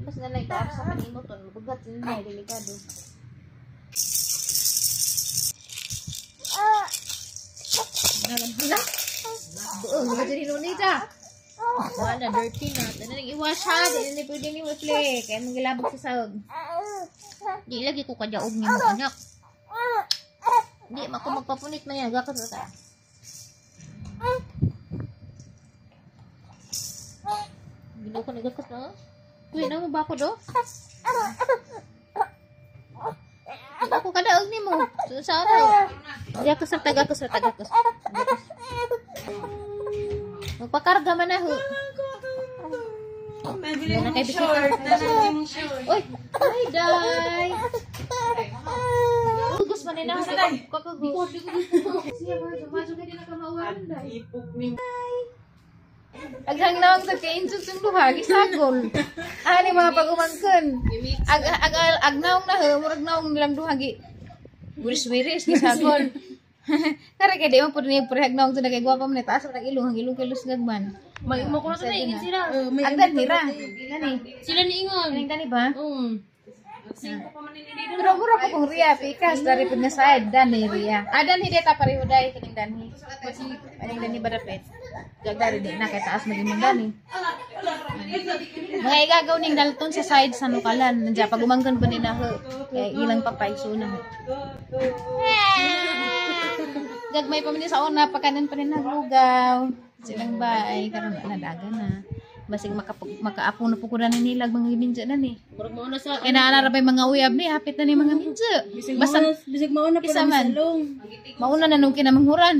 pas na nagtaar sa kanimuton, mabugat sila delikado. Nalang. Buong mga dyan hinunita. Wala, dirty na. Ito na nag-iwash ha. Dili na pwede ni Wesley. Kaya mong gilabog sa sahog. Di lagi ko kadyaog niya mo anak. Di, ako magpapunit man yan. Gakot na ka. Gino ko nagakot na. Uy, na mo ba ako do? Ako kadaog ni mo. Sa araw. Di ako sa tagakos. Magpakarga man na ho. May na short. Uy! Ay, day! Gugus man na ako. Kakagus. Siya ba? Sumasok ka din na kamawan, day. Aghang nawang sa kainsun sung duha, gisagol. Ani mga pag-umangkon. Agnawang na ho, murag nawang nilang duha, wiris-wiris, gisagol. Kaya kaya di mo po rin yung parehag nawang sa nagagwa pa mo na taas ang ilong kilos gagman. Mo ko na ito na ingin sila. Agdan nira. Sila ni Ingon. Kaling tani ba? Pero mura ko kung Ria, pikas dari pud na side dan ni Ria. Dan hindi ta pareho dai kaning danhi. Kaning danhi badapet. Gagdari di na kay taas maging dani. Mga igagaw ning dalton sa side sa nukalan. Nandiya pag umanggan pa ni na ho. Kay ilang papayso na ho. Gagmay pa man sa una pagkanan pa rin naglugaw. Silang bay karon na daga na. Basig makaapo na po ko na nilag mga minja na ni. Murag mo na sa Kaya naarabay mga uyab ni, hapit na ni mga minja. bisig mauna pa sa salong. Mauna na nung kinamanghuran.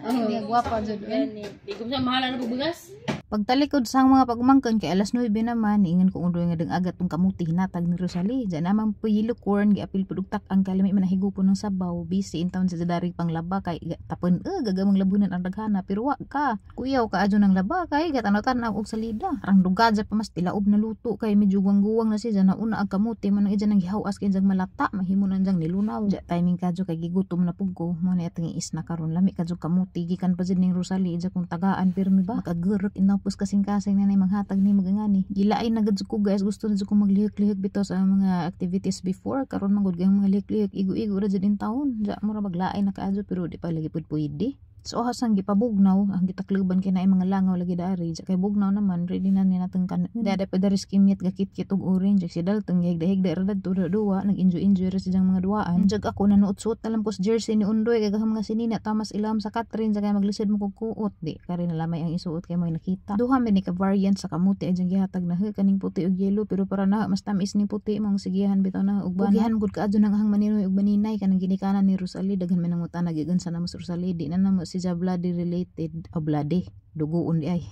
Hindi gwapa jud. Di ko sa mahala na bubugas. Pagtalikod sa mga pagumangkon kay alas 9 naman, ingon kong undoy nga deng agat tong kamuti hinatag ni Rosalie. Diyan naman po yellow corn giapil pudugtak ang kalimi manahigupo ng sabaw. Busy in town sa dari panglaba kay tapon gagamang labunan ang daghana pero wa ka. Kuyaw ka adyo ng laba kay gatanaw-tanaw og salida. Arang dugad sa pamas tilaob na luto kay medyo guwang-guwang na siya na una ang kamuti man ang nang gihawas kay jang malata mahimo nan jang nilunaw. Ja timing kadyo kay gigutom na pugko mo na atong isna karon lami kadyo kamuti gikan pa jud ning Rosalie ja kung tagaan pirmi ba makagurok tapos kasing-kasing na manghatag ni magangani. Gilaay na gud ko guys, gusto na ko maglihik-lihik bitaw sa mga activities before karon manggod gang mga lihik-lihik igo-igo ra jud in taon. Ja mura maglaay na kaadyo pero di pa lagi pud pwede. So hasang gipabugnaw ang gitakluban kay naay mga langaw lagi dari. Ja kay bugnaw naman ready na ni natong kan. Dada pa dari skimit gakit-kit og orange si daltong higda-higda ra dadto duwa nag-enjoy ra siyang mga duaan. Jag ako nanuot-suot na lang pos jersey ni Undoy kay gaham nga sinina tamas ilam sa Catherine sa kay maglisid mo kog kuot di kari na lamay ang isuot kay may nakita. Duha man ni ka variant sa kamuti ajang gihatag na kaning puti og yellow pero para na mas tamis ni puti mong sigihan bitaw na og banahan gud kaadyo nang ahang maninoy og baninay kanang ginikanan ni Rosalie daghan man ang utana gigan sa namos Rosalie di na namo siya bloody related o bloody dugoon di ay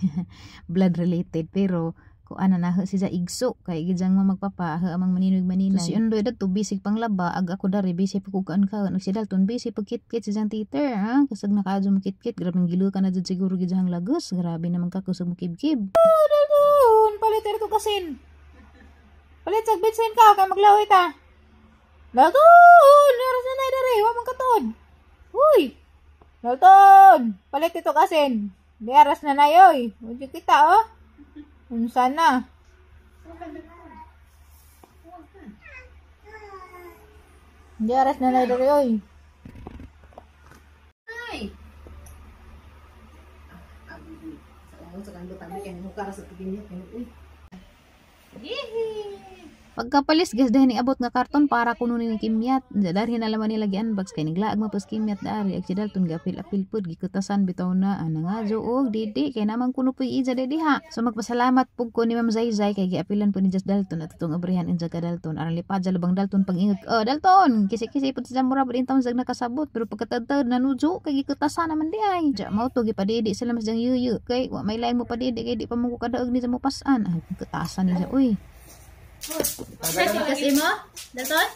blood related pero kung ano na siya igso kay gijang magpapa amang maninoy maninay so si Undoy dato bisig panglaba ag ako dari bisig pagkugaan ka si Dalton bisig pagkit-kit siyang teacher ha kasag nakaadyo makit-kit grabe gilu ka na jud siguro gijang lagos grabe naman ka kusog mo kib-kib Dalton paliter ko kasin palit sag bitsin ka kay maglaway ta Dalton naras na dari wa man katod uy Dalton, palit ito kasin. Di aras na na yoy. Uji kita oh. Unsa na? Di aras na na yoy. Ay. Sa kanto tabi kay mo kara sa piginyot uy. Pagkapalis gas dahil abot nga karton para kununin ng kimyat. Dari na laman nila gi-unbox kay niglaag mapos kimyat dari. Ag si Dalton gapil-apil pud gikutasan bitaw na nga og didi kay naman kuno puy ija dedi ha. So magpasalamat pug ko ni Ma'am Zayzay kay giapilan po ni Just Dalton at itong abrihan inja ka Dalton. Aran lipad sa labang Dalton pangingag. Oh Dalton, kisi-kisi pud sa mura pud intawon zag nakasabot pero pagkatad nanujo kay gikutasan naman di ay. Ja mao to gipadidi sila mas jang yuyu kay wa may lain mo padidi kay di pa mo kadaog ni sa mo pasan. Ay kutasan ni siya uy. Setit kas imo, Dalton?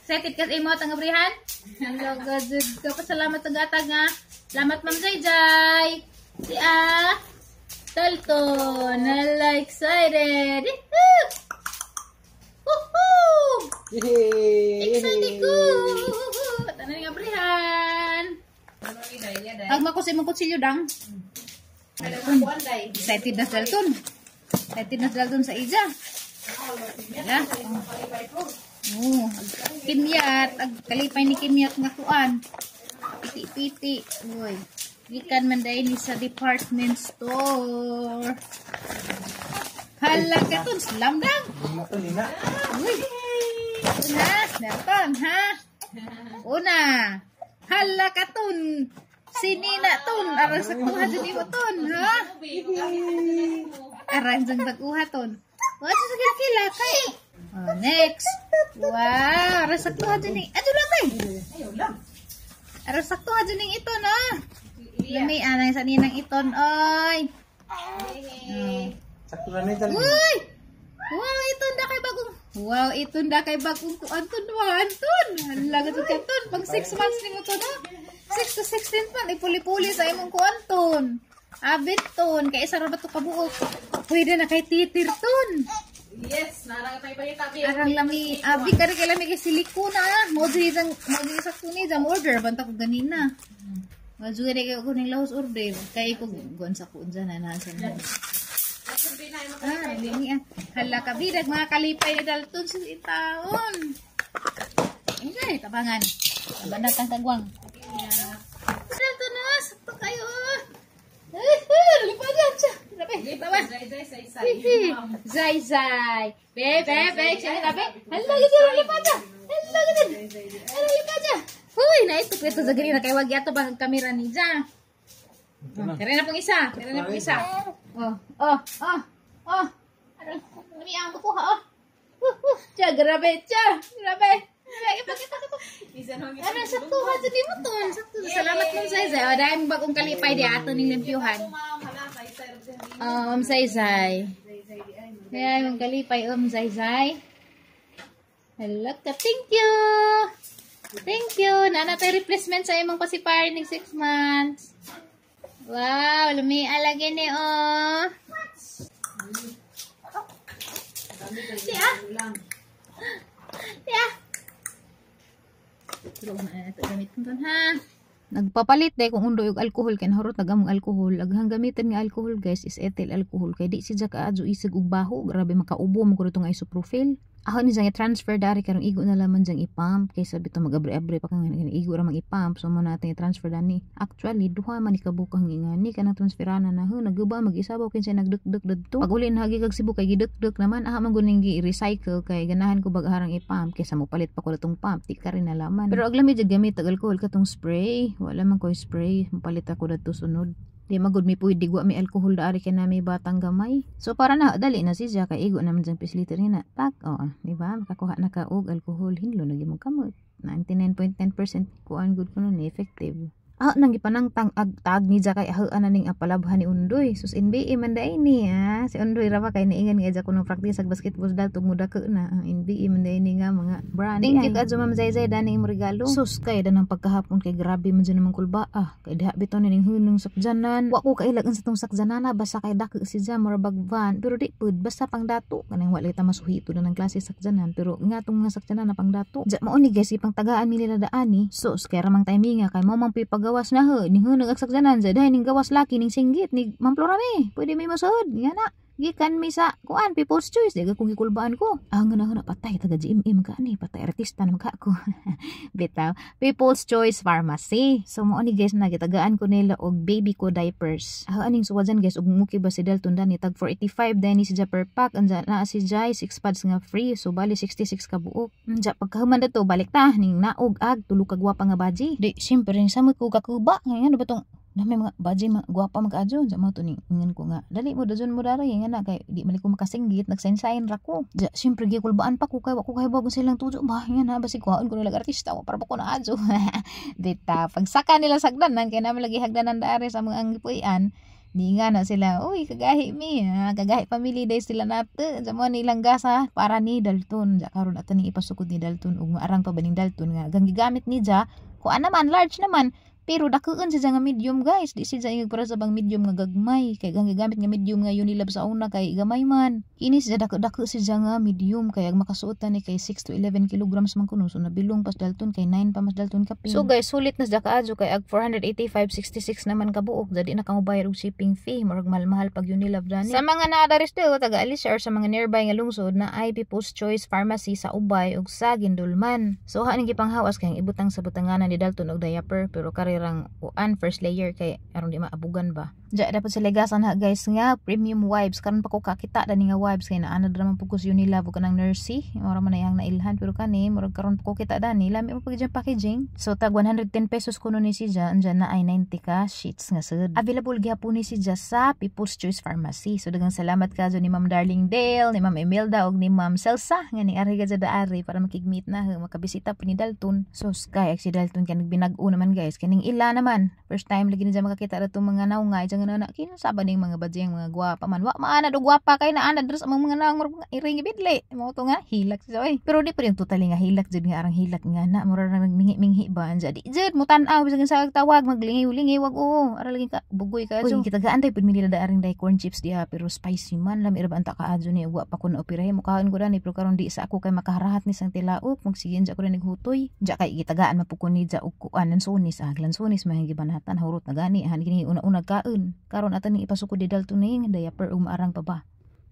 Setit kas imo tang abrihan? Ang gagad ka pasalamat tagatag nga. Salamat Ma'am Zayzay. Si Dalton, nala excited. Woohoo! Excited ko. Tanan nga abrihan. Agma ko sa imong kutsilyo dang. Excited na Dalton. Kaya tinadal dun sa ija. Wala. Oh, kimyat. Kalipay ni kimyat nga kuan. Piti-piti. Uy. Gikan man dahil ni sa department store. Hala ka to. Slam lang. Uy. Una. Naton, ha? Una. Hala ka to. Sinina ton. Aran sa kuha dyan mo ton, ha? Aran dyan takuha ton. What's sa kila kay? Oh, next. Wow, aran sa kuha dyan ni. Ato lang kay. Aran sa kuha dyan ito na. Lami anay sa ninang iton oy. Sakto na ni dali. Uy. Wow, ito nda kay bagong. Wow, ito nda kay bagong kuan ton, Anton. Hala ka ton. Pag 6 months ni mo to na. 6 to 16 man, ipuli-puli sa imong kuanton. Abit ton, kaya isa rabat to kabuok. Pwede na kay titir ton. Yes, narang tayo pa yung tabi. Arang lami, abi ka rin kay lami kay silikona. Modri sa kuni, jam order, banta ko ganina. Majuga rin kayo ko ng lahos order. Kaya ko guwan sa kuun dyan na nasa mo. Limi Hala ka bidag, mga kalipay ni Dalton sa itaon. Okay, tabangan. Tabanag kang tagwang. Dalton na, sakto kayo. Lipagan siya. Lipagan. Zay. Be. Hala ka lipagan. Hala lipagan. Huy, na ito sa gani na kay wag yato bang kamera ni Ja. Kaya na pong isa. Oh. Ano ang buko ha? Grabe. Ipakita ko. Ano sa tuha dyan mo to? Salamat mong Zay. O, dahil bagong kalipay di ato ng limpyuhan. Zay. Kaya yung kalipay, Zay. Hello ka, thank you. Nana tayo replacement sa imong pasipar ng 6 months. Wow, lumi alagay ni Tiya. Pero ito gamitin ko ha. Nagpapalit dahil kung undo yung alcohol kaya nahurot nagamong alcohol. Aghang gamitin nga alcohol guys is ethyl alcohol. Kaya di siya kaadyo isig og baho. Grabe makaubo mo ko itong isopropyl. Ako ni siyang i-transfer dari karong igo na laman siyang i-pump. Kaya sabi ito mag-abre-abre pa kang igo ramang i-pump. So mo natin i-transfer dani. Actually, duha man ikabukang ingani ka na transferana na ho. Nagguba mag-isabaw kaya siya nagduk-duk dito. Pag uli na hagigag sibo kay giduk-duk naman. Aha man guning i-recycle kay ganahan ko bag-harang i-pump. Kaya sa mo palit pa ko itong pump. Di ka rin nalaman. Pero aglamid yung gamit ang alcohol katong spray. Wala man ko spray. Mapalit ako dito sunod. Di magud mi pwede gwa mi alcohol daari kay na may batang gamay. So para na dali na siya kay igo naman jang pisliter ni na. Tak, di ba? Makakuha na ka og alcohol hinlo na gyud kamot. 99.9% kuan good kuno ni effective. Nang gipanangtang agtag ni kay ahaan na ning apalabhan ni Undoy. Sus NBA man dai ni si Undoy ra ba kay niingan nga ja kuno practice ag basketball dal tug muda ka na NBA man dai ni nga mga brand. Thank you kadto Ma'am Zay dani imo regalo. Sus kay danang pagkahapon kay grabe man jud namang kulba kay diha bitaw ni ning hunong sakjanan. Wa ko kailagan sa tong sakjanana basta kay dako si ja mura bagvan pero di pud basta pang dato kanang wala ta masuhito na ng klase sakjanan pero nga tong mga sakjanan na pang dato. Ja mao ni guys ipang tagaan mi nila daani. Sus kay ramang timinga kay mo mang gawas na ho ning hunong agsakjanan sa dahil ning gawas laki ning singgit ni Ma'am Florame pwede may masahod nga na gikan mi sa kuan People's Choice daga kung gikulbaan ko nga na patay taga GMA magani patay artista na magka ko bitaw People's Choice Pharmacy so mo ni guys nagitagaan ko nila og baby ko diapers aning suwajan guys og muki ba si Dalton dani tag 485 dani si ja per pack anja na si Jai 6 pads nga free so bali 66 ka buok anja pagkahuman dato balik ta ning naog ag tulo ka gwapa nga baji di syempre ning samot ko kakuba nga ba tong na may mga baji gwapa mag-adyo sa mga tuning ingan ko nga dali mo dajon mo daray nga na kay di mali ko makasinggit nagsensayin ra ko ja syempre gikulbaan pa ko kay wa ko kay bago silang tujo ba nga na basi kuhaon ko nila artista para pa ko na adyo dita pagsaka nila sagdanan kay na lagi hagdanan daari sa mga angipuyan di nga na sila uy kagahi mi kagahi family day sila nato sa mo nilang gasa para ni Dalton ja karon ato ni ipasukod ni Dalton ug arang pa baning Dalton nga gang gigamit ni ja kuan naman large naman Pero dakuan siya nga medium guys, di siya ingag para sa bang medium nga gagmay, kay gamit nga medium nga Unilab sa una kay gamay man. Kini siya dako siya nga medium kay ang makasuotan ni kay 6 to 11 kilograms man kuno, so nabilong pas dalton kay 9 pa mas dalton kapin. So guys, sulit na siya kaadyo kay ag 485.66 naman kabuok, jadi na kamo bayad og shipping fee, murag mahal pag Unilab dani. Sa mga naadaris daw taga Alicia or sa mga nearby nga lungsod na ay People's Choice Pharmacy sa Ubay ug sa Gindulman. So haning gipanghawas kay ibutang sa butanganan ni dalton og diaper, pero karirang uan first layer kay aron di maabugan ba. Ja dapat sa legasan ha guys nga premium wipes, karon pa ko kakita dani nga wipes kay naana naman pugos Unilab ug kanang Nursey, ora man yang nailhan, pero kani murag karon pa ko kita dani lami mo pag packaging. So tag 110 pesos kuno ni siya, andyan na ay 90 ka sheets nga sud. Available gyapon ni siya sa People's Choice Pharmacy. So daghang salamat kadto ni Ma'am Darling Dale, ni Ma'am Imelda ug ni Ma'am Celsa nga ni ari gadya daari para makigmeet na makabisita pa ni Dalton. So kay si Dalton kay nagbinag-o naman guys, kaning ila naman first time lagi na makakita ra tong mga naungay nga na kino saba ning mga badyang mga gwapa man. Wa maana do gwapa kay naana dres ang mga naong iring bidli. Mo to nga hilak siya oy. Pero di pa yung totally nga hilak jud nga arang hilak nga na mura ra nagmingi-mingi ba anja di jud mo tan-aw bisag sa tawag maglingi-lingi wag oo ara lagi ka bugoy ka so kita gaantay pud mi nila da aring day corn chips diha pero spicy man lami ra ba anta kaadyo ni wa pa kun operahe mo kaon ko dani pero karon di sa ako kay makaharahat ni sang tilaok magsigin ja ko na naghutoy ja kay gitagaan mapukon ni ja og kuan nan sunis aglan sunis mahigi banatan hurot na gani han kini una-una kaon karon atan ni ipasukod di Dalton ning diaper umaarang pa ba.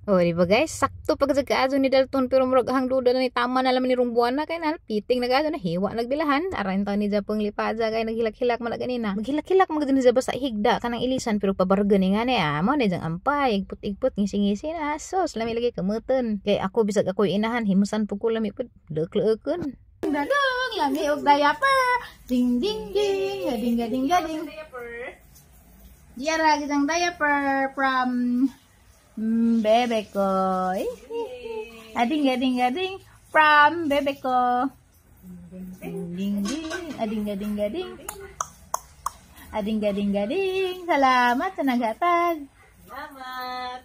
Oh, di ba guys? Sakto pag kaadyo ni Dalton pero murag hang duda na ni tama na laman ni rumbuan na kay na piting na kaadyo na hiwa nagbilahan. Aran taw ni Japong lipaja kay naghilak-hilak man ganina. Maghilak-hilak man din sa basa higda kanang ilisan pero pabarga ni nga ni mo ni jang ampay igput-igput ngisi-ngisi na sos lami lagi kamuton. Kay ako bisag ako inahan himusan pud ko lami pud dekleukon. Dagang lami og diaper. Ding ding ding, gading gading gading. Diara kitang diaper from bebe ko. Ading gading from bebe ko. Ding ding ading gading. Ading gading. Salamat sa naghatag. Salamat.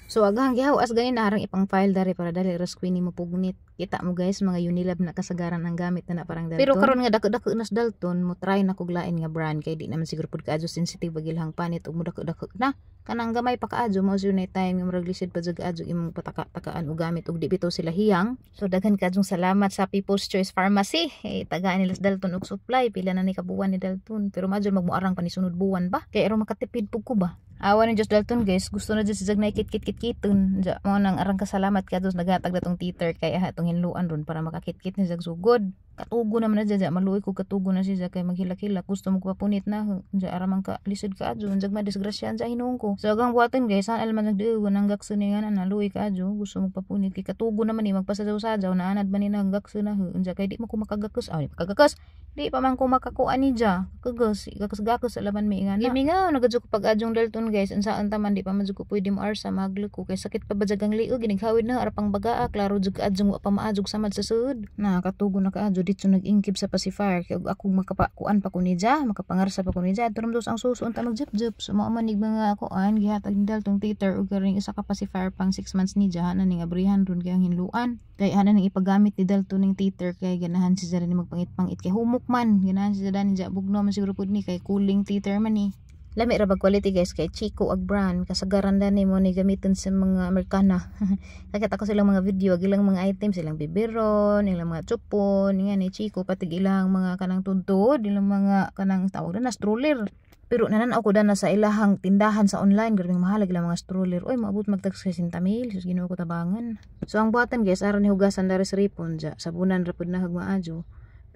So agang gihawas ganin na harang ipang file dari para dali rescue ni mo pugnit. Kita mo guys mga Unilab na kasagaran ang gamit na parang Dalton. Pero karon nga dako-dako nas Dalton mo try na kog lain nga brand kay di naman siguro pud kaadyo sensitive bagilhang panit ug mo dako-dako na kanang gamay pa kaadyo mo unay time yung murag lisod pa jud kaadyo imong pataka-takaan og gamit ug di bitaw sila hiyang. So daghan kadyong salamat sa People's Choice Pharmacy. Tagaan nila sa Dalton og supply pila na ni kabuwan ni Dalton pero madyo magmuarang pa ni sunod buwan ba kay aron makatipid pug ko ba. Awan ni Just Dalton guys, gusto na dyan si Zag na ikit-kit-kit-kitun. Mo nang arang kasalamat ka dos naghatag na tong teeter kay atong hinluan ron para makakit-kit ni Zag sugod. Katugo naman na dyan, maluwi ko katugo na si Zag kay maghilak-hilak. Gusto mo papunit na, dyan aramang ka lisod ka adyo, Zag madisgrasyan sa hinong ko. So agang buhaton guys, saan alaman nagdiugo ng gakso ni nga na naluwi ka adyo, gusto mo papunit kay katugo naman ni magpasadyaw-sadyaw na anad ba ni na gakso na dyan kay di mo ko makagakus. Di makagakus. Di pa man ko makakuan ni dyan. Gakus-gakus alaman mi nga na. Imi nga, nagadyo ko pag adyong Dalton guys, unsaan taman di pa man jud ko pwede mo arsa maglo ko kay sakit pa ba jagang liog ginighawid na arapang bagaa klaro jud adyong wa pa maadjog samad sa sud na katugo na kaadyo dito nag-ingkib sa pacifier kay ako makapakuan pa ko ni ja makapangarsa pa ko ni ja turum dos ang susuon ta magjep-jep so mao man nig mga kuan gihatag ni Dalton teeter ug karing isa ka pacifier pang 6 months ni ja na ning abrihan ron kay ang hinluan kay ana ning ipagamit ni Dalton ning teeter kay ganahan si ja ni magpangit-pangit kay humok man ganahan si ja ni ja bugno man siguro pud ni kay cooling teeter man ni. Lami ra bag quality guys kay Chico ag brand kasagaran dani mo ni gamiton sa mga Amerikana. Nakita ko silang mga video ilang mga items silang biberon, ilang mga chupon, nga ni Chico pati ilang mga kanang tudtod, ilang mga kanang tawag na stroller. Pero nanan ako dana sa ilahang tindahan sa online grabing mahal ilang mga stroller. Oy maabot magtag 60,000 sus Ginoo ko tabangan. So ang buhatan guys aron ni hugasan dari sa ripon ja sabunan ra pud na hagmaadyo.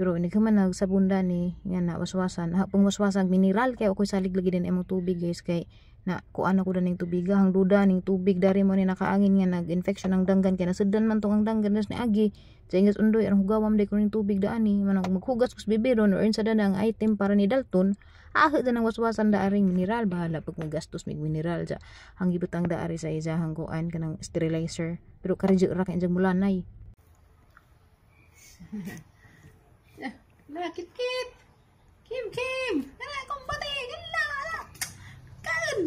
Pero ini kaman nagsabunda ni nga na waswasan hapong waswasan mineral kay ako salig lagi din imong tubig guys kay na kuan ako daning tubig hang duda ning tubig dari mo ni nakaangin nga nag-infection ang danggan kay nasuddan man tong ang danggan ni agi jingas undoy ang hugawam day ko ning tubig daani manang maghugas kus biberon or sa danang item para ni Dalton ahit na ng waswasan daaring mineral bahala pag magastos mig mineral ja hang gibutang daari sa izahang kuan kanang sterilizer pero karije ra kay jang mulanay. Kit-kit. Kim. Kana kumpati. Gila. Kan.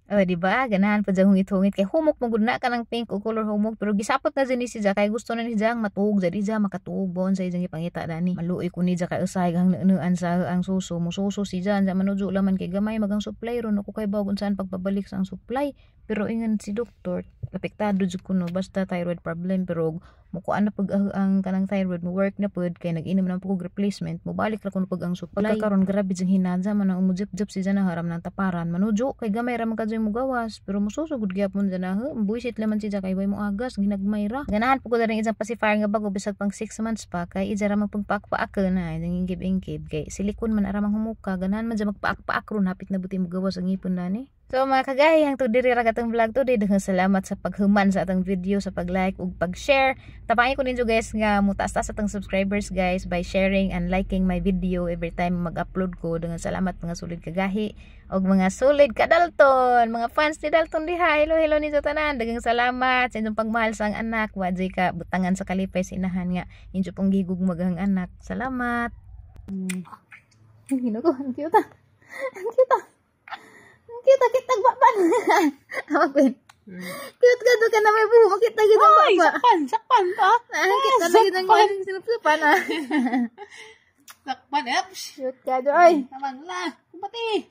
Oh, di ba? Ganahan pa dyan hungit-hungit. Kay humok mo gud na ka ng pink o color humok. Pero gisapot na dyan ni si Jack. Kay gusto na ni Jack matuog. Jadi Jack makatuog. Bon sa ijang ipangita dani. Maluoy ko ni Jack kay usay hang nuan sa ang suso. Mususo si Jack. Jack manujo laman kay gamay magang supply ron. Ako kay bawag saan pagpabalik sa ang supply. Pero ingan si doktor. Apektado jud kuno. Basta thyroid problem. Pero mukuan na pag ang kanang thyroid mo work na pud. Kay nag-inom na pag replacement. Mubalik ra kuno pag ang supply. Pagkakaroon grabe jang hinadza. Man ang umujip-jip si Jack na haram ng taparan. Manujo kay gamay ra man kadyo mo gawas pero mususugod gyapon dyan na buisit laman si Jack kay way mo agas ginagmay ra ganahan po ko na rin isang pacifier nga bago bisag pang 6 months pa kay ija ra magpagpaak-paak na yung ingib-ingib kay silikon man aramang humuka ganahan man dyan magpaak-paak ron hapit na buti mo gawas ang ipon na ni. So mga kagayang to diri ra katong vlog today daghang salamat sa paghuman sa atong video sa pag-like ug pag-share. Tapangi ko ninyo guys nga mutaas-taas atong subscribers guys by sharing and liking my video every time mag-upload ko. Daghang salamat mga sulid kagahi og mga sulid ka Dalton, mga fans ni Dalton diha. Hello ninyo tanan. Daghang salamat sa inyong pagmahal sa ang anak. Wa jay ka butangan sa kalipay sa inahan nga inyo pong gigugmag ang anak. Salamat. Hino ko, ang cute ah. Ang cute ah. Kita tagbaban. Awak pin. Cute ka do ka na may buhok kita gid ang baba. Sakpan ta. Kita lagi nang sinup-supan ah. Sakpan, Cute ka do ay. Tamang la. Kumpati.